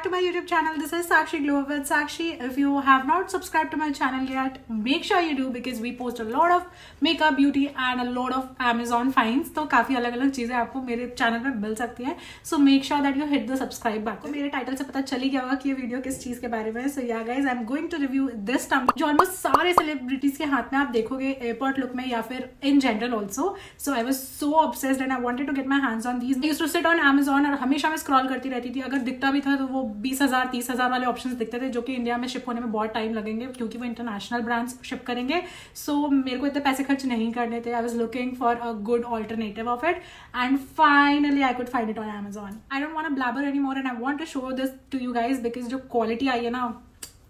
back to my YouTube channel. This is Sakshi Glow with Sakshi. If you have not subscribed to my channel yet, make sure you do because we post a lot of makeup, beauty and a lot of Amazon finds. तो काफी अलग अलग चीजें आपको मेरे channel पे मिल सकती हैं. So make sure that you hit the subscribe button. तो मेरे टाइटल से पता चल ही गया होगा कि ये वीडियो किस चीज के बारे में है. So yeah guys, I'm going to review this tumbler जो ऑलमोस्ट सारे सेलिब्रिटीज के हाथ में आप देखोगे एयरपोर्ट लुक में या फिर in general also. So I was so obsessed and I wanted to get my hands on these. I used to sit on Amazon और हमेशा मैं स्क्रॉल करती रहती थी. अगर दिखता भी था तो वो 20,000 30,000 वाले ऑप्शंस दिखते थे जो कि इंडिया में शिप होने में बहुत टाइम लगेंगे क्योंकि वो इंटरनेशनल ब्रांड्स शिप करेंगे. सो मेरे को इतने पैसे खर्च नहीं करने थे. I was looking for a good alternative of it and finally I could find it on Amazon. I don't want to blabber any more and I want to show this to you guys because जो quality आई है ना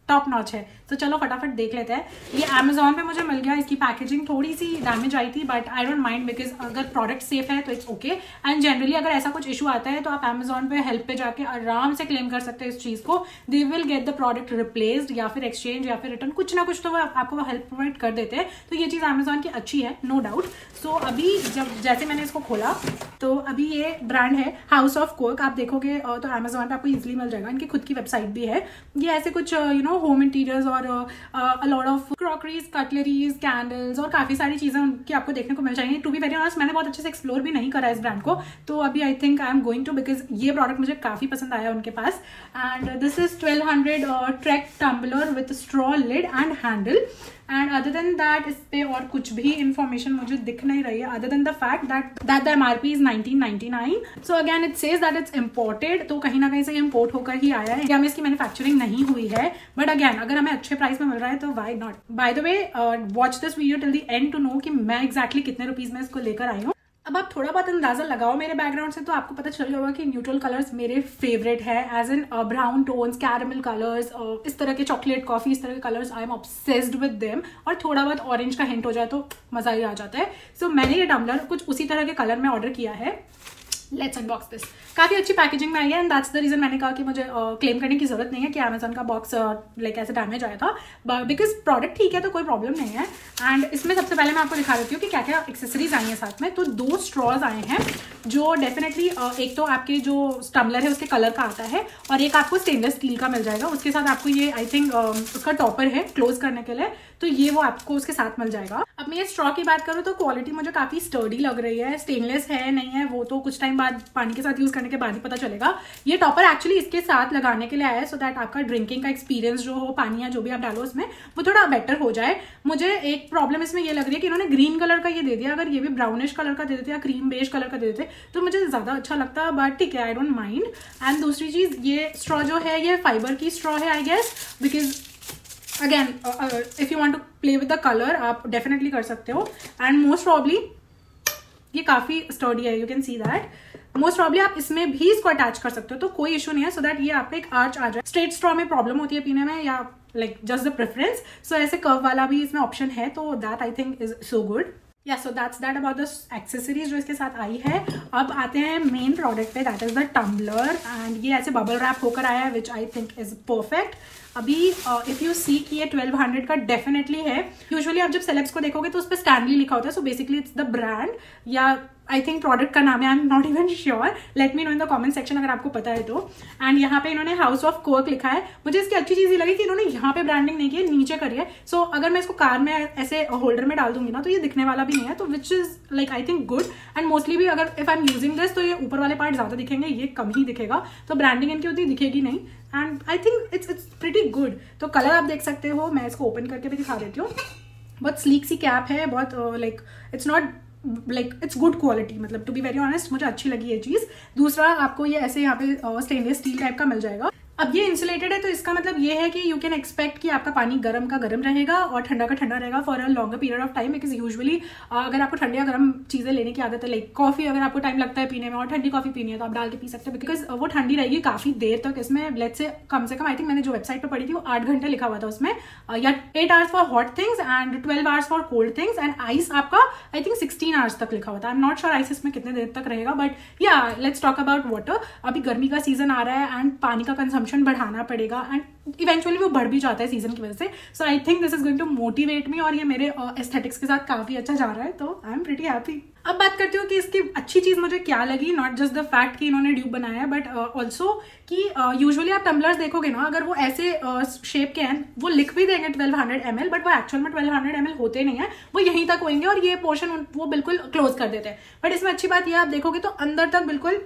top notch है. तो चलो फटाफट देख लेते हैं. ये Amazon पे मुझे मिल गया. इसकी पैकेजिंग थोड़ी सी डैमेज आई थी but I don't mind because अगर प्रोडक्ट सेफ है तो इट्स ओके. एंड जनरली अगर ऐसा कुछ इशू आता है तो आप Amazon पे हेल्प पे जाके आराम से क्लेम कर सकते हैं इस चीज को. They will get the product replaced या फिर एक्सचेंज या फिर रिटर्न कुछ ना कुछ तो वो आपको वो हेल्प प्रोवाइड कर देते हैं. तो ये चीज Amazon की अच्छी है नो डाउट. सो अभी जब जैसे मैंने इसको खोला तो अभी ये ब्रांड है हाउस ऑफ कोक. आप देखोगे तो Amazon पे आपको इजिली मिल जाएगा. इनकी खुद की वेबसाइट भी है. ये ऐसे कुछ होम इंटीरियर्स और a lot of crockeries, cutleries, candles और काफी सारी चीजें उनकी आपको देखने को मिल जाएंगी. टू बी वेरी ऑनेस्ट मैंने बहुत अच्छे से एक्सप्लोर भी नहीं करा इस ब्रांड को. तो अभी I think I am going to because ये प्रोडक्ट मुझे काफी पसंद आया उनके पास. And this is 1200 track tumbler with straw lid and handle. And other than that इस पे और कुछ भी इंफॉर्मेशन मुझे दिख नहीं रही है other than the fact that the MRP is 1999. So again it says that it's imported. तो कहीं ना कहीं से इम्पोर्ट होकर ही आया है. इंडिया में इसकी मैन्युफैक्चरिंग नहीं हुई है बट अगेन अगर हमें अच्छे प्राइस में मिल रहा है तो why not. By the way watch this video till the end to know कि मैं एक्जैक्टली कितने रुपीज में इसको लेकर आई हूँ. अब आप थोड़ा बहुत अंदाजा लगाओ मेरे बैकग्राउंड से तो आपको पता चल गया होगा कि न्यूट्रल कलर्स मेरे फेवरेट है. As in brown tones, caramel colours, इस तरह के चॉकलेट कॉफी, इस तरह के colours I am obsessed with them. और थोड़ा बहुत ऑरेंज का हिंट हो जाए तो मजा ही आ जाता है. सो मैंने ये टम्बलर कुछ उसी तरह के कलर में ऑर्डर किया है. Let's unbox this. काफी अच्छी पैकेजिंग में आई है एंड दैट्स द रीजन मैंने कहा कि मुझे क्लेम करने की जरूरत नहीं है कि Amazon का बॉक्स लाइक ऐसे डैमेज आया था. बिकॉज प्रोडक्ट ठीक है तो कोई प्रॉब्लम नहीं है. एंड इसमें सबसे पहले मैं आपको दिखा देती हूँ कि क्या क्या एक्सेसरीज आई हैं साथ में. तो 2 स्ट्रॉज आए हैं जो डेफिनेटली एक तो आपके जो टम्बलर है उसके कलर का आता है और एक आपको स्टेनलेस स्टील का मिल जाएगा. उसके साथ आपको ये आई थिंक उसका टॉपर है क्लोज करने के लिए तो ये वो आपको उसके साथ मिल जाएगा. अब मैं ये स्ट्रॉ की बात करूँ तो क्वालिटी मुझे काफी स्टर्डी लग रही है. स्टेनलेस है नहीं है वो तो कुछ टाइम बाद पानी के साथ यूज करने के बाद ही पता चलेगा. ये टॉपर एक्चुअली इसके साथ लगाने के लिए आया है सो दैट आपका ड्रिंकिंग का एक्सपीरियंस जो हो पानी या जो भी आप डालो उसमें वो थोड़ा बेटर हो जाए. मुझे एक प्रॉब्लम इसमें ये लग रही है कि इन्होंने ग्रीन कलर का ये दे दिया. अगर ये भी ब्राउनिश कलर का दे देते या क्रीम बेज कलर का दे देते तो मुझे ज्यादा अच्छा लगता बट ठीक है आई डोंट माइंड. एंड दूसरी चीज ये स्ट्रॉ जो है ये फाइबर की स्ट्रॉ है I guess because again if you want to play with the colour आप डेफिनेटली कर सकते हो. एंड मोस्ट प्रॉब्ली ये काफी स्टर्डी है. You can see that. Most probably आप इसमें भी इसको अटैच कर सकते हो तो कोई इशू नहीं है. सो दैट ये आप पे एक आर्च आ जाए. स्ट्रेट स्ट्रॉ में प्रॉब्लम होती है पीने में या like just the preference. So ऐसे कर्व वाला भी इसमें ऑप्शन है तो that I think is so good. Yeah so that's that about the accessories जो इसके साथ आई है. अब आते हैं मेन प्रोडक्ट पे that is the tumbler. And ये ऐसे बबल रैप होकर आया है which I think is perfect. अभी इफ यू सी कि ये 1200 का डेफिनेटली है. यूजुअली आप जब सेलेब्स को देखोगे तो उस पर स्टैनली लिखा होता है. So basically it's the brand या आई थिंक प्रोडक्ट का नाम है. I am not even sure. Let me know in the comment section अगर आपको पता है तो. एंड यहाँ पे इन्होंने हाउस ऑफ कोक लिखा है. मुझे इसकी अच्छी चीज ये लगी कि इन्होंने यहाँ पे ब्रांडिंग नहीं की है नीचे करी है. सो अगर मैं इसको कार में ऐसे होल्डर में डाल दूंगी ना तो ये दिखने वाला भी नहीं है. तो which is like I think good. And mostly भी अगर if I am using this तो ये ऊपर वाले पार्ट ज्यादा दिखेंगे ये कम ही दिखेगा. तो ब्रांडिंग इनकी उतनी दिखेगी नहीं. And I think it's pretty good. तो कलर आप देख सकते हो. मैं इसको ओपन करके भी दिखा देती हूँ. बहुत स्लीक सी कैप है. बहुत like it's not like it's good quality. मतलब टू बी वेरी ऑनेस्ट मुझे अच्छी लगी ये चीज. दूसरा आपको ये ऐसे यहाँ पे स्टेनलेस स्टील टाइप का मिल जाएगा. अब ये इंसुलेटेड है तो इसका मतलब ये है कि यू कैन एक्सपेक्ट कि आपका पानी गर्म का गर्म रहेगा और ठंडा का ठंडा रहेगा for a longer period of time. Because usually अगर आपको ठंडी या गर्म चीजें लेने की आदत है लाइक कॉफी अगर आपको टाइम लगता है पीने में और ठंडी कॉफी पीनी है तो आप डाल के पी सकते हो बिकॉज वो ठंडी रहेगी काफी देर तक. इसमें let's say come I think मैंने जो वेबसाइट पर पढ़ी थी वो 8 घंटे लिखा हुआ था उसमें. या 8 hours for hot things and 12 hours for cold things. And ice आपका आई थिंक 16 आवर्स तक लिखा हुआ था. I am not sure ice इसमें कितने देर तक रहेगा बट या लेट्स टॉक अबाउट वाटर. अभी गर्मी का सीजन आ रहा है एंड पानी का कंजम्पशन बढ़ाना पड़ेगा एंड इवेंचुअली वो बढ़ भी जाता है सीजन की वजह से. So I think this is going to motivate me और ये मेरे एस्थेटिक्स के साथ काफी अच्छा जा रहा है तो आई एम प्रीटी हैप्पी. अब बात करती हूँ कि इसकी अच्छी चीज मुझे क्या लगी, नॉट जस्ट द फैक्ट कि इन्होंने ड्यूब बनाया है, बट ऑल्सो कि यूजुअली आप टम्बलर्स देखोगे ना, अगर वो ऐसे शेप के हैं, वो लिख भी देंगे 1200 ml, बट वो एक्चुअल में 1200 ml होते नहीं है, वो यहीं तक होंगे और ये पोर्शन वो बिल्कुल क्लोज कर देते हैं। बट इसमें अच्छी बात ये आप देखोगे तो अंदर तक बिल्कुल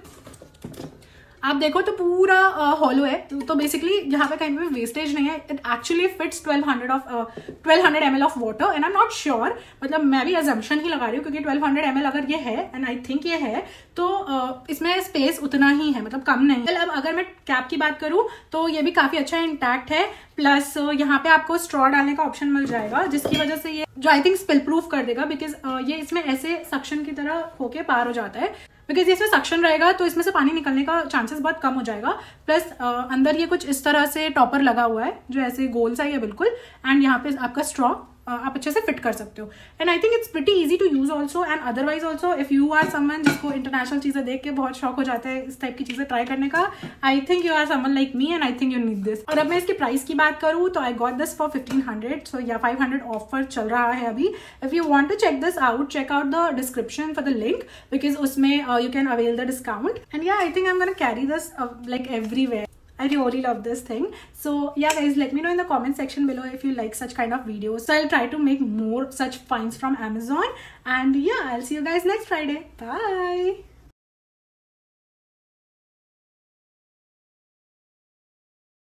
आप देखो तो पूरा हॉलो है, तो बेसिकली यहाँ पे कहीं भी वेस्टेज नहीं है। It actually fits 1200 ml of water and I am not sure, मतलब मैं भी अजम्पशन ही लगा रही हूँ क्योंकि 1200 ml अगर ये है एंड आई थिंक ये है तो इसमें स्पेस उतना ही है, मतलब कम नहीं। अब अगर मैं कैप की बात करूँ तो ये भी काफी अच्छा इंटैक्ट है, प्लस यहाँ पे आपको स्ट्रॉ डालने का ऑप्शन मिल जाएगा जिसकी वजह से ये जो आई थिंक स्पिल प्रूफ कर देगा, बिकॉज ये इसमें ऐसे सक्शन की तरह होके पार हो जाता है। बिकॉज इसमें सक्शन रहेगा तो इसमें से पानी निकलने का चांसेस बहुत कम हो जाएगा। प्लस अंदर ये कुछ इस तरह से टॉपर लगा हुआ है जो ऐसे गोल सा ही है बिल्कुल, एंड यहाँ पे आपका स्ट्रॉ आप अच्छे से फिट कर सकते हो। And I think it's pretty easy to use also, and otherwise also if you are someone जिसको इंटरनेशनल चीजें देख के बहुत शौक हो जाता है इस टाइप की चीजें ट्राई करने का, I think you are someone like me and I think you need this. और अब मैं इसकी प्राइस की बात करूँ तो I got this for 1500, so yeah 500 offer चल रहा है अभी। If you want to check this out, check out the description for the link, because उसमें you can avail the discount. And yeah I think I am gonna carry this like everywhere. I really love this thing. So yeah guys, let me know in the comment section below if you like such kind of videos. So I'll try to make more such finds from Amazon. And yeah, I'll see you guys next Friday. Bye.